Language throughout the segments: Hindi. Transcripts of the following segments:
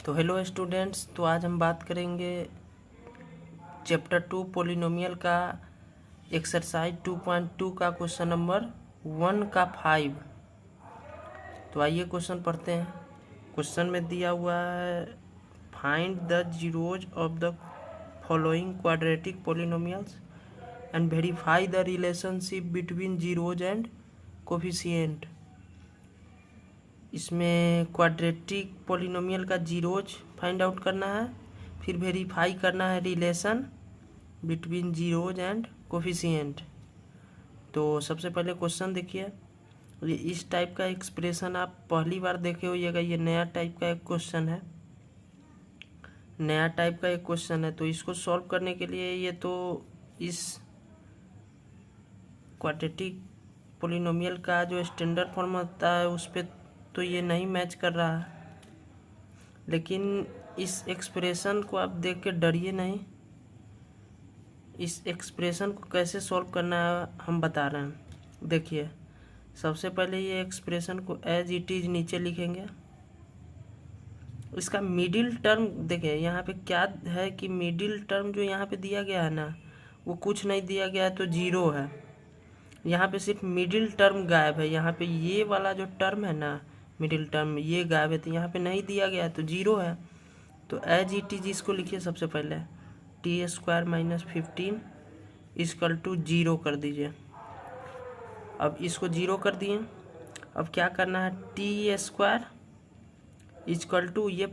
तो हेलो स्टूडेंट्स, तो आज हम बात करेंगे चैप्टर 2 पोलिनोमियल का एक्सरसाइज 2.2 का क्वेश्चन नंबर 1 का 5। तो आइए क्वेश्चन पढ़ते हैं। क्वेश्चन में दिया हुआ है find the zeros of the following quadratic polynomials and verify the relationship between zeros and coefficient. इसमें क्वाड्रेटिक पोलिनोमियल का जीरोज फाइंड आउट करना है, फिर वेरीफाई करना है relation between zeros and coefficient. तो सबसे पहले क्वेश्चन देखिए, ये इस टाइप का एक्सप्रेशन आप पहली बार देखे होइएगा। ये नया टाइप का एक क्वेश्चन है, तो इसको सॉल्व करने के लिए ये तो इस क्वाड्रेटिक पोलिनोमियल का जो स्टैंडर्ड फॉर्म होता है उस पर तो ये नहीं मैच कर रहा है, लेकिन इस एक्सप्रेशन को आप देख के डरिए नहीं। इस एक्सप्रेशन को कैसे सॉल्व करना है हम बता रहे हैं। देखिए, सबसे पहले ये एक्सप्रेशन को एज इट इज नीचे लिखेंगे। इसका मिडिल टर्म देखिए, यहाँ पे क्या है कि मिडिल टर्म जो यहाँ पे दिया गया है ना, वो कुछ नहीं दिया गया है तो जीरो है। यहाँ पे सिर्फ मिडिल टर्म गायब है। यहाँ पे ये वाला जो टर्म है ना, मिडिल टर्म, ये गायब है, तो यहाँ पे नहीं दिया गया है तो जीरो है। तो एज इट इज इसको लिखिए। सबसे पहले t² - 15 = 0 कर दीजिए। अब इसको 0 कर दिए। अब क्या करना है, t² = ये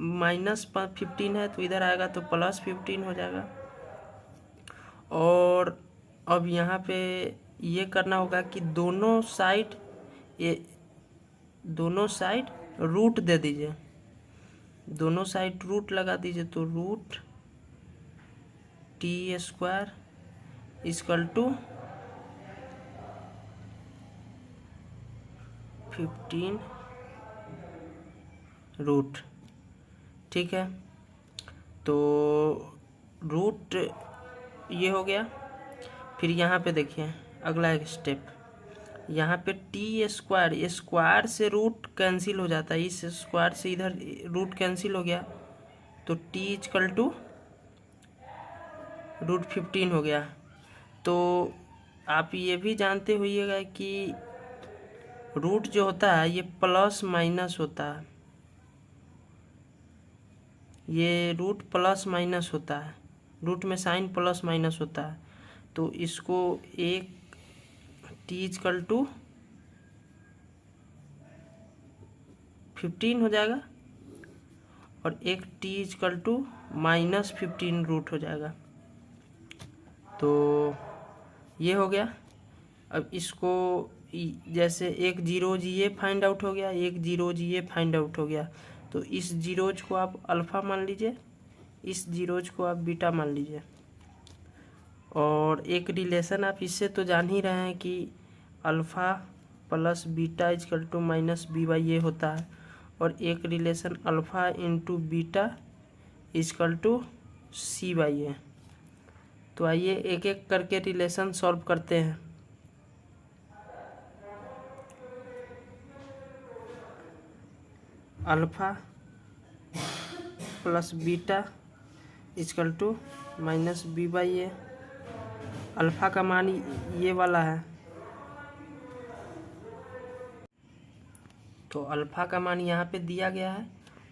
-15 है तो इधर आएगा तो +15 हो जाएगा। और अब यहाँ पे ये करना होगा कि दोनों साइड रूट दे दीजिए, दोनों साइड रूट लगा दीजिए। तो रूट t² = 15 रूट। ठीक है, तो रूट ये हो गया। फिर यहाँ पे देखिए अगला एक स्टेप, यहाँ पे t² स्क्वायर से रूट कैंसिल हो जाता है, इस स्क्वायर से इधर रूट कैंसिल हो गया तो t = √15 हो गया। तो आप ये भी जानते होइएगा कि रूट जो होता है ये प्लस माइनस होता है, ये रूट प्लस माइनस होता है, रूट में साइन प्लस माइनस होता है। तो इसको एक t = 15 हो जाएगा और एक t = -15 रूट हो जाएगा। तो ये हो गया। अब इसको जैसे एक जीरोज ये फाइंड आउट हो गया, एक जीरोज ये फाइंड आउट हो गया, तो इस जीरोज को आप अल्फ़ा मान लीजिए, इस जीरोज को आप बीटा मान लीजिए। और एक रिलेशन आप इससे तो जान ही रहे हैं कि अल्फ़ा + बीटा = -b/a होता है, और एक रिलेशन अल्फ़ा × बीटा = c/a। तो आइए एक एक करके रिलेशन सॉल्व करते हैं। Alpha + beta = -b/a। अल्फ़ा का मान ये वाला है, तो अल्फ़ा का मान यहाँ पे दिया गया है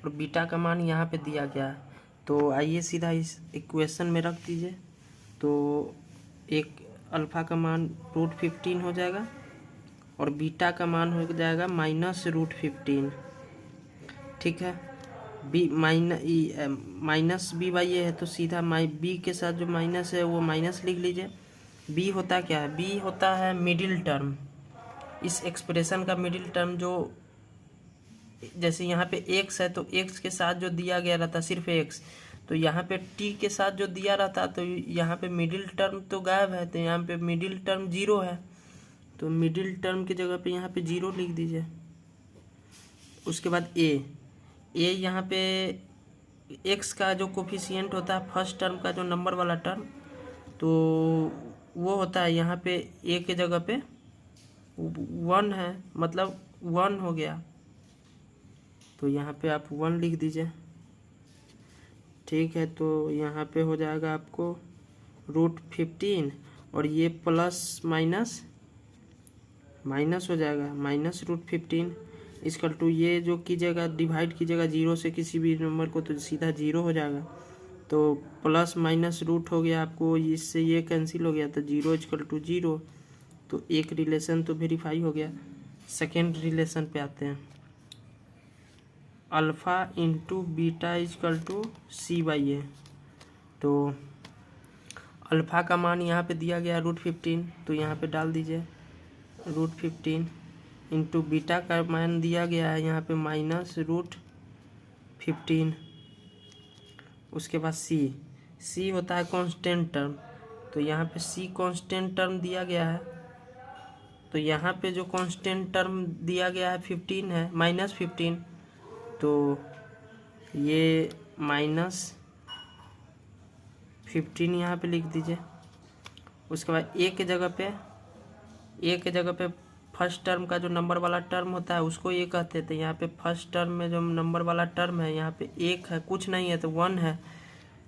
और बीटा का मान यहाँ पे दिया गया है। तो आइए सीधा इस इक्वेशन में रख दीजिए। तो एक अल्फ़ा का मान √15 हो जाएगा और बीटा का मान हो जाएगा -√15। ठीक है, -b/a है तो सीधा b के साथ जो माइनस है वो माइनस लिख लीजिए। b होता क्या है, b होता है मिडिल टर्म। इस एक्सप्रेशन का मिडिल टर्म जो, जैसे यहाँ पे x है तो x के साथ जो दिया गया रहता सिर्फ x, तो यहाँ पे t के साथ जो दिया रहता तो यहाँ पे मिडिल टर्म तो गायब है, तो यहाँ पे मिडिल टर्म 0 है, तो मिडिल टर्म की जगह पे यहाँ पे 0 लिख दीजिए। उसके बाद a यहाँ पे x का जो कोफिशिएंट होता है फर्स्ट टर्म का जो नंबर वाला टर्म, तो वो होता है यहाँ पे a के जगह पे 1 है, मतलब 1 हो गया, तो यहाँ पे आप 1 लिख दीजिए। ठीक है, तो यहाँ पे हो जाएगा आपको √15 और ये प्लस माइनस माइनस हो जाएगा, माइनस √15 इक्वल टू ये जो कीजिएगा डिवाइड कीजिएगा 0 से किसी भी नंबर को तो सीधा 0 हो जाएगा। तो प्लस माइनस रूट हो गया आपको, इससे ये कैंसिल हो गया तो 0 इक्वल टू 0। तो एक रिलेशन तो वेरीफाई हो गया। सेकेंड रिलेशन पे आते हैं। Alpha into beta equal to C/A। तो अल्फ़ा का मान यहाँ पे दिया गया √15, तो यहाँ पे डाल दीजिए √15 इंटू बीटा का मान दिया गया है यहाँ पे -√15। उसके बाद C होता है कांस्टेंट टर्म, तो यहाँ पे C कांस्टेंट टर्म दिया गया है। तो यहाँ पे जो कांस्टेंट टर्म दिया गया है 15 है, -15, तो ये -15 यहाँ पे लिख दीजिए। उसके बाद एक जगह पे फर्स्ट टर्म का जो नंबर वाला टर्म होता है उसको ये कहते हैं। तो यहाँ पे फर्स्ट टर्म में जो नंबर वाला टर्म है यहाँ पे 1 है, कुछ नहीं है तो 1 है,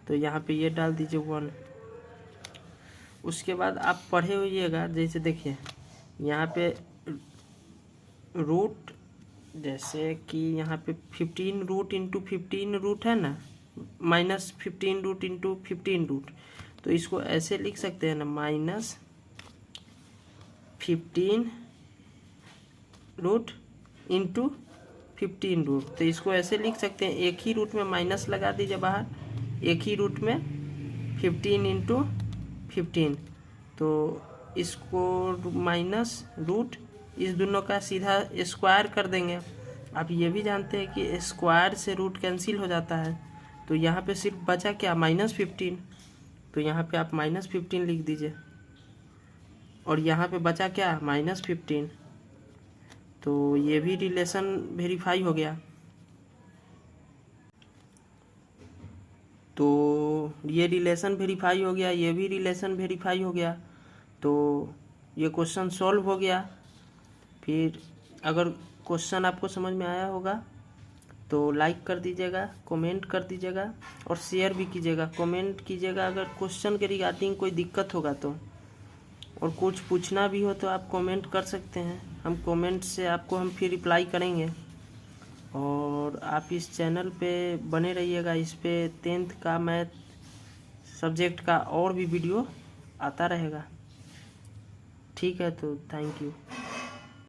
तो यहाँ पे ये डाल दीजिए 1। उसके बाद आप पढ़े होइएगा, जैसे देखिए यहाँ पे रूट, जैसे कि यहाँ पे 15 रूट इंटू 15 रूट है ना, -15 रूट इंटू 15 रूट, तो इसको ऐसे लिख सकते हैं ना, -15 रूट इंटू 15 रूट। तो इसको ऐसे लिख सकते हैं, एक ही रूट में माइनस लगा दीजिए बाहर, एक ही रूट में 15 इंटू 15, तो इसको माइनस रूट इस दोनों का सीधा स्क्वायर कर देंगे। आप ये भी जानते हैं कि स्क्वायर से रूट कैंसिल हो जाता है, तो यहाँ पे सिर्फ बचा क्या, -15, तो यहाँ पे आप -15 लिख दीजिए और यहाँ पे बचा क्या, -15। तो ये भी रिलेशन वेरीफाई हो गया। तो ये रिलेशन वेरीफाई हो गया, ये भी रिलेशन वेरीफाई हो गया। तो ये क्वेश्चन सॉल्व हो गया। फिर अगर क्वेश्चन आपको समझ में आया होगा तो लाइक कर दीजिएगा, कमेंट कर दीजिएगा और शेयर भी कीजिएगा। कमेंट कीजिएगा अगर क्वेश्चन के रिगार्डिंग कोई दिक्कत होगा तो, और कुछ पूछना भी हो तो आप कमेंट कर सकते हैं। हम कमेंट से आपको हम फिर रिप्लाई करेंगे। और आप इस चैनल पे बने रहिएगा, इस पे 10th का मैथ सब्जेक्ट का और भी वीडियो आता रहेगा। ठीक है, तो थैंक यू।